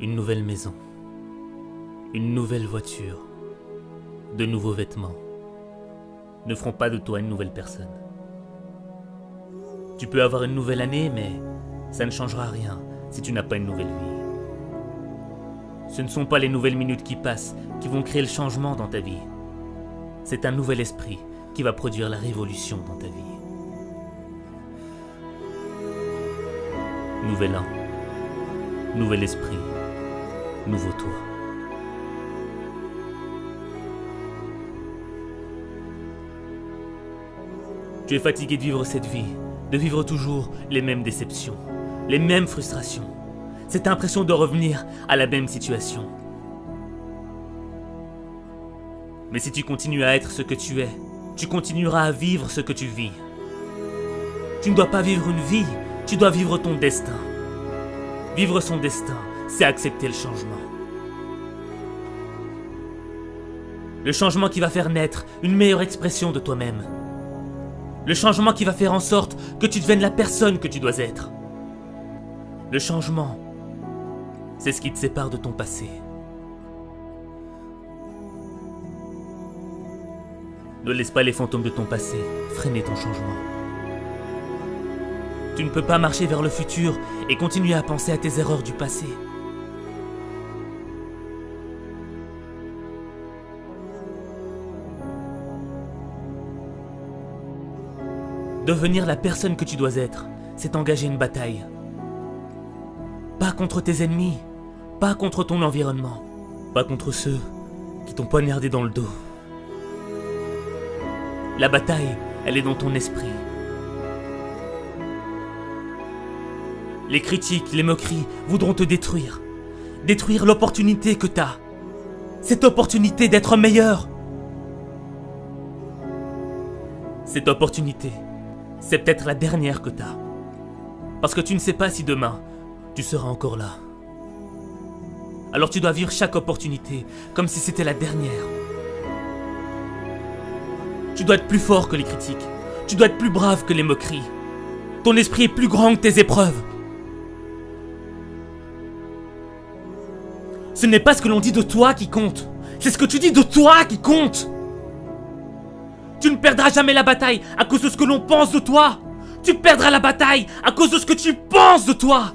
Une nouvelle maison, une nouvelle voiture, de nouveaux vêtements ne feront pas de toi une nouvelle personne. Tu peux avoir une nouvelle année, mais ça ne changera rien si tu n'as pas une nouvelle vie. Ce ne sont pas les nouvelles minutes qui passent qui vont créer le changement dans ta vie. C'est un nouvel esprit qui va produire la révolution dans ta vie. Nouvel an, nouvel esprit, nouveau toi. Tu es fatigué de vivre cette vie, de vivre toujours les mêmes déceptions, les mêmes frustrations, cette impression de revenir à la même situation. Mais si tu continues à être ce que tu es, tu continueras à vivre ce que tu vis. Tu ne dois pas vivre une vie, tu dois vivre ton destin. Vivre son destin, c'est accepter le changement. Le changement qui va faire naître une meilleure expression de toi-même. Le changement qui va faire en sorte que tu deviennes la personne que tu dois être. Le changement, c'est ce qui te sépare de ton passé. Ne laisse pas les fantômes de ton passé freiner ton changement. Tu ne peux pas marcher vers le futur et continuer à penser à tes erreurs du passé. Devenir la personne que tu dois être, c'est engager une bataille. Pas contre tes ennemis, pas contre ton environnement, pas contre ceux qui t'ont poignardé dans le dos. La bataille, elle est dans ton esprit. Les critiques, les moqueries voudront te détruire. Détruire l'opportunité que t'as. Cette opportunité d'être meilleur. Cette opportunité, c'est peut-être la dernière que t'as. Parce que tu ne sais pas si demain, tu seras encore là. Alors tu dois vivre chaque opportunité comme si c'était la dernière. Tu dois être plus fort que les critiques. Tu dois être plus brave que les moqueries. Ton esprit est plus grand que tes épreuves. Ce n'est pas ce que l'on dit de toi qui compte. C'est ce que tu dis de toi qui compte. Tu ne perdras jamais la bataille à cause de ce que l'on pense de toi. Tu perdras la bataille à cause de ce que tu penses de toi.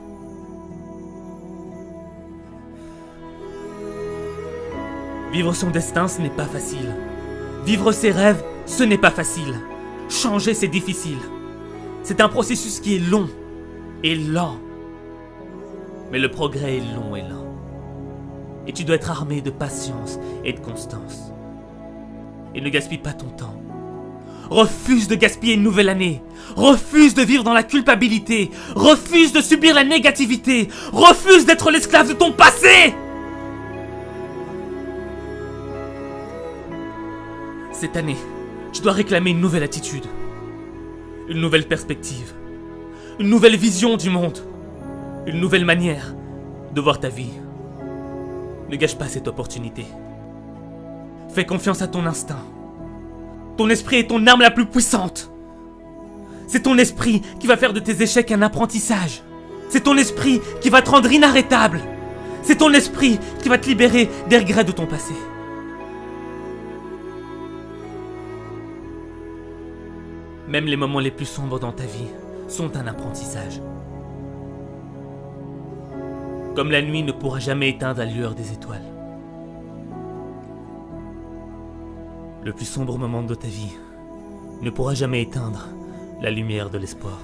Vivre son destin, ce n'est pas facile. Vivre ses rêves, ce n'est pas facile. Changer, c'est difficile. C'est un processus qui est long et lent. Mais le progrès est long et lent. Et tu dois être armé de patience et de constance. Et ne gaspille pas ton temps. Refuse de gaspiller une nouvelle année. Refuse de vivre dans la culpabilité. Refuse de subir la négativité. Refuse d'être l'esclave de ton passé. Cette année, tu dois réclamer une nouvelle attitude. Une nouvelle perspective. Une nouvelle vision du monde. Une nouvelle manière de voir ta vie. Ne gâche pas cette opportunité. Fais confiance à ton instinct. Ton esprit est ton arme la plus puissante. C'est ton esprit qui va faire de tes échecs un apprentissage. C'est ton esprit qui va te rendre inarrêtable. C'est ton esprit qui va te libérer des regrets de ton passé. Même les moments les plus sombres dans ta vie sont un apprentissage. Comme la nuit ne pourra jamais éteindre la lueur des étoiles. Le plus sombre moment de ta vie ne pourra jamais éteindre la lumière de l'espoir.